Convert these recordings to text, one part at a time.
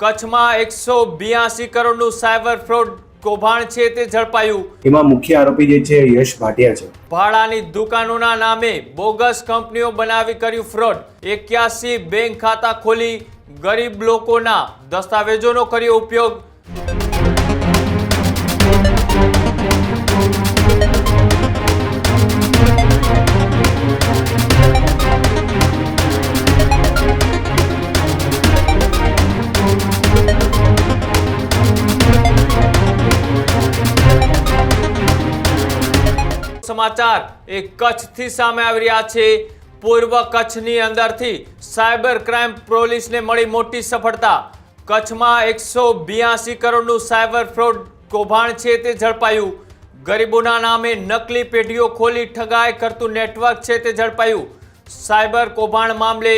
કચ્છમાં 182 કરોડનું cyber fraud કૌભાંડ છે તે ઝડપાયું। એમાં મુખ્ય આરોપી જે છે યશ ભાટિયા છે। ભાડાની દુકાનોના નામે બોગસ કંપનીઓ બનાવી કર્યું ફ્રોડ। 81 બેંક ખાતા ખોલી ગરીબ લોકોના દસ્તાવેજોનો કર્યો ઉપયોગ। સમાચાર એક કચ્છથી સામે આવી રહ્યા છે। પૂર્વ કચ્છની અંદરથી સાયબર ક્રાઇમ પોલીસને મળી મોટી સફળતા। કચ્છમાં 182 કરોડનું સાયબર ફ્રોડ કૌભાંડ છે તે ઝડપાયું। ગરીબોના નામે નકલી પેઢીઓ ખોલી ઠગાઈ કરતું નેટવર્ક છે તે ઝડપાયું। સાયબર કૌભાંડ મામલે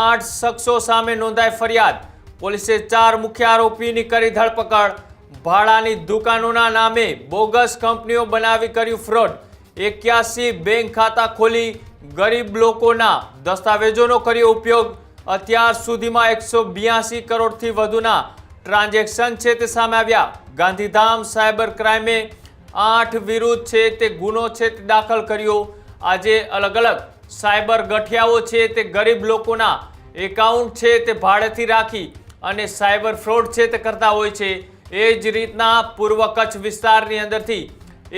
8 શખ્સો સામે નોંધાઈ ફરિયાદ। પોલીસે 4 મુખ્ય આરોપીની કરી ધરપકડ। ભાડાની દુકાનોના નામે બોગસ કંપનીઓ બનાવી કર્યું ફ્રોડ। 81 બેંક ખાતા ખોલી ગરીબ લોકોના દસ્તાવેજોનો કર્યો ઉપયોગ। અત્યાર સુધીમાં 182 કરોડથી વધુના ટ્રાન્ઝેક્શન છે તે સામે આવ્યા। ગાંધીધામ સાયબર ક્રાઇમે 8 વિરુદ્ધ છે તે ગુનો છે તે દાખલ કર્યો। આજે અલગ અલગ સાયબર ગઠિયાઓ છે તે ગરીબ લોકોના એકાઉન્ટ છે તે ભાડેથી રાખી અને સાયબર ફ્રોડ છે તે કરતા હોય છે। એ જ રીતના પૂર્વ કચ્છ વિસ્તારની અંદરથી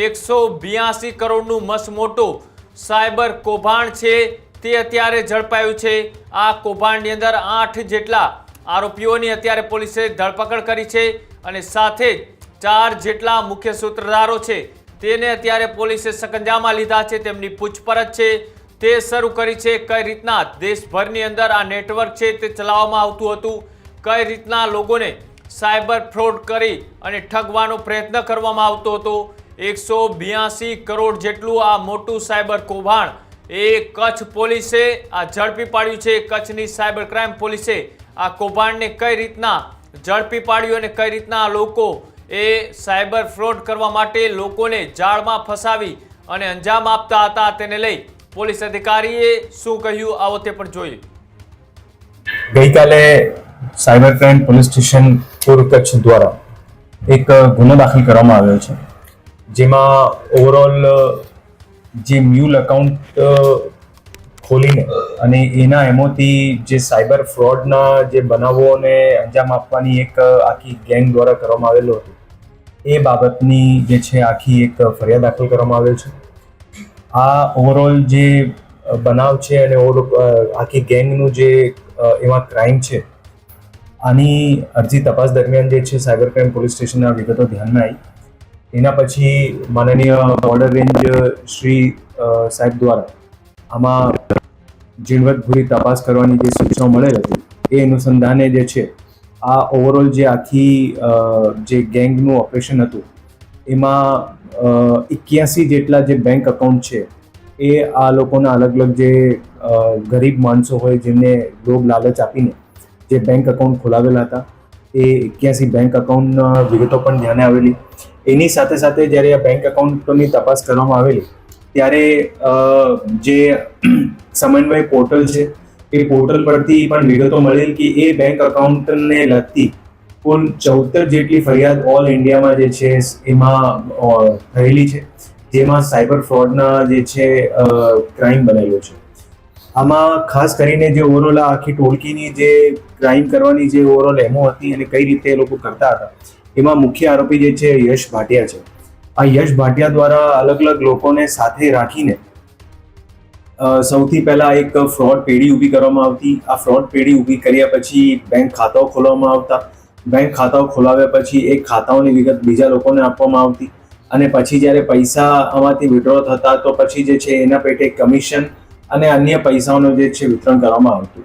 182 કરોડનું મસમોટું સાયબર કૌભાંડ છે તે અત્યારે ઝડપાયું છે। આ કૌભાંડની અંદર 8 જેટલા આરોપીઓની અત્યારે પોલીસે ધરપકડ કરી છે અને સાથે જ 4 જેટલા મુખ્ય સૂત્રધારો છે તેને અત્યારે પોલીસે સકંજામાં લીધા છે। તેમની પૂછપરછ છે તે શરૂ કરી છે। કઈ રીતના દેશભરની અંદર આ નેટવર્ક છે તે ચલાવવામાં આવતું હતું, કઈ રીતના લોકોને સાયબર ફ્રોડ કરી અને ઠગવાનો પ્રયત્ન કરવામાં આવતો હતો। 182 કરોડ જેટલું આ મોટું સાયબર કૌભાંડ એ કચ્છ પોલીસે આ ઝડપી પાડ્યું છે। કચ્છની સાયબર ક્રાઇમ પોલીસે આ કૌભાંડને કઈ રીતના ઝડપી પાડ્યું અને કઈ રીતના લોકો એ સાયબર ફ્રોડ કરવા માટે લોકોને જાળમાં ફસાવી અને અંજામ આપતા હતા તેને લઈ પોલીસ અધિકારીએ શું કહ્યું આવો તે પણ જોઈએ। ગઈકાલે સાયબર ક્રાઇમ પોલીસ સ્ટેશન પૂર્વ કચ્છ દ્વારા એક ગુનો દાખલ કરવામાં આવ્યો છે, જેમાં ઓવરઓલ જે મ્યુલ અકાઉન્ટ ખોલીને અને એના એમોથી જે સાયબર ફ્રોડના જે બનાવોને અંજામ આપવાની એક આખી ગેંગ દ્વારા કરવામાં આવેલો હતો એ બાબતની જે છે આખી એક ફરિયાદ દાખલ કરવામાં આવેલ છે। આ ઓવરઓલ જે બનાવ છે અને આખી ગેંગનું જે એમાં ક્રાઇમ છે આની અરજી તપાસ દરમિયાન જે છે સાયબર ક્રાઇમ પોલીસ સ્ટેશનના વિગતો ધ્યાનમાં આવી। એના પછી માનનીય બોર્ડર રેન્જ શ્રી સાહેબ દ્વારા આમાં ઝીણવટભરી તપાસ કરવાની જે સૂચનાઓ મળેલ હતી એ અનુસંધાને જે છે આ ઓવરઓલ જે આખી જે ગેંગનું ઓપરેશન હતું એમાં 81 જેટલા જે બેંક અકાઉન્ટ છે એ આ લોકોના અલગ અલગ જે ગરીબ માણસો હોય જેમને લોભ લાલચ આપીને જે બેંક અકાઉન્ટ ખોલાવેલા હતા એ 81 બેંક અકાઉન્ટના વિગતો પણ ધ્યાને આવેલી। એની સાથે સાથે જ્યારે આ બેંક અકાઉન્ટની તપાસ કરવામાં આવેલી ત્યારે જે સમન્વય પોર્ટલ છે એ પોર્ટલ પરથી પણ વિગતો મળેલ કે એ બેંક અકાઉન્ટને લગતી કુલ 14 જેટલી ફરિયાદ ઓલ ઇન્ડિયામાં જે છે એમાં થયેલી છે, જેમાં સાયબર ફ્રોડના જે છે ક્રાઇમ બનેલો છે। આમાં ખાસ કરીને જે ઓવરઓલ આખી ટોળકીની જે ક્રાઇમ કરવાની જે ઓવરઓલ એમો હતી અને કઈ રીતે એ લોકો કરતા હતા એમાં મુખ્ય આરોપી જે છે યશ ભાટિયા છે। આ યશ ભાટિયા દ્વારા અલગ અલગ લોકોને સાથે રાખીને સૌથી પહેલા એક ફ્રોડ પેઢી ઊભી કરવામાં આવતી। આ ફ્રોડ પેઢી ઊભી કર્યા પછી બેંક ખાતાઓ ખોલવામાં આવતા। બેંક ખાતાઓ ખોલાવ્યા પછી એ ખાતાઓની વિગત બીજા લોકોને આપવામાં આવતી અને પછી જ્યારે પૈસા આમાંથી વિડ્રો થતા તો પછી જે છે એના પેટે કમિશન અને અન્ય પૈસાઓનું જે છે વિતરણ કરવામાં આવતું।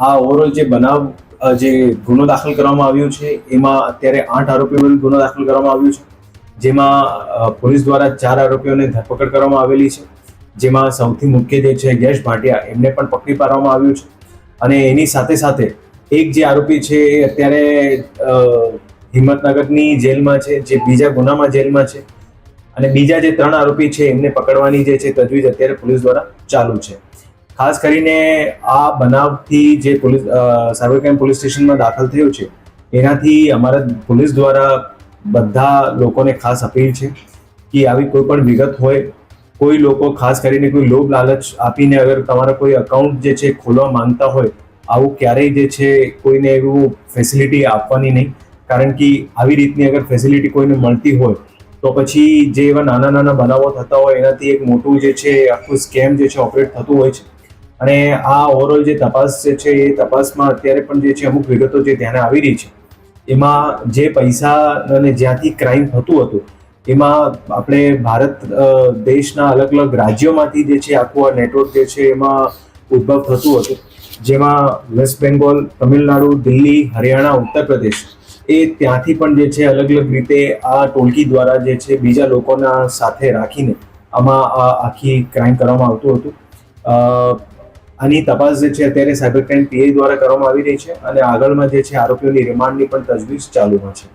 આ ઓવરઓલ જે બનાવ જે ગુનો દાખલ કરવામાં આવ્યો છે એમાં અત્યારે 8 આરોપીઓ વિરુદ્ધ ગુનો દાખલ કરવામાં આવ્યો છે, જેમાં પોલીસ દ્વારા 4 આરોપીઓને ધરપકડ કરવામાં આવેલી છે, જેમાં સૌથી મુખ્ય જે છે યશ ભાટિયા એમને પણ પકડી પાડવામાં આવ્યું છે અને એની સાથે સાથે એક જે આરોપી છે એ અત્યારે હિંમતનગરની જેલમાં છે, જે બીજા ગુનામાં જેલમાં છે અને બીજા જે 3 આરોપી છે એમને પકડવાની જે છે તજવીજ અત્યારે પોલીસ દ્વારા ચાલુ છે। ખાસ કરીને આ બનાવથી જે પોલીસ સાયબર ક્રાઇમ પોલીસ સ્ટેશનમાં દાખલ થયો છે એનાથી અમારા પોલીસ દ્વારા બધા લોકોને ખાસ અપીલ છે કે આવી કોઈ પણ વિગત હોય, કોઈ લોકો ખાસ કરીને કોઈ લોભ લાલચ આપીને અગર તમારા કોઈ અકાઉન્ટ જે છે ખોલવા માંગતા હોય, આવું ક્યારેય જે છે કોઈને એવું ફેસિલિટી આપવાની નહીં. કારણ કે આવી રીતની અગર ફેસિલિટી કોઈને મળતી હોય તો પછી જે એવા નાના નાના બનાવો થતા હોય એનાથી એક મોટું જે છે આખું સ્કેમ જે છે ઓપરેટ થતું હોય છે. અને આ ઓવરઓલ જે તપાસ જે છે એ તપાસમાં અત્યારે પણ જે છે અમુક વિગતો જે ધ્યાને આવી રહી છે, એમાં જે પૈસા અને જ્યાંથી ક્રાઇમ થતું હતું એમાં આપણે ભારત દેશના અલગ અલગ રાજ્યોમાંથી જે છે આખું આ નેટવર્ક જે છે એમાં ઉદ્ભવ થતું હતું, જેમાં વેસ્ટ બેંગોલ, તમિલનાડુ, દિલ્હી, હરિયાણા, ઉત્તર પ્રદેશ એ ત્યાંથી પણ જે છે અલગ અલગ રીતે આ ટોળકી દ્વારા જે છે બીજા લોકોના સાથે રાખીને આમાં આખી ક્રાઇમ કરવામાં આવતું હતું. આની તપાસ જે છે અત્યારે સાયબર ક્રાઇમ પીઆઈ દ્વારા કરવામાં આવી રહી છે અને આગળમાં જે છે આરોપીઓની રિમાન્ડની પણ તજવીજ ચાલુમાં છે.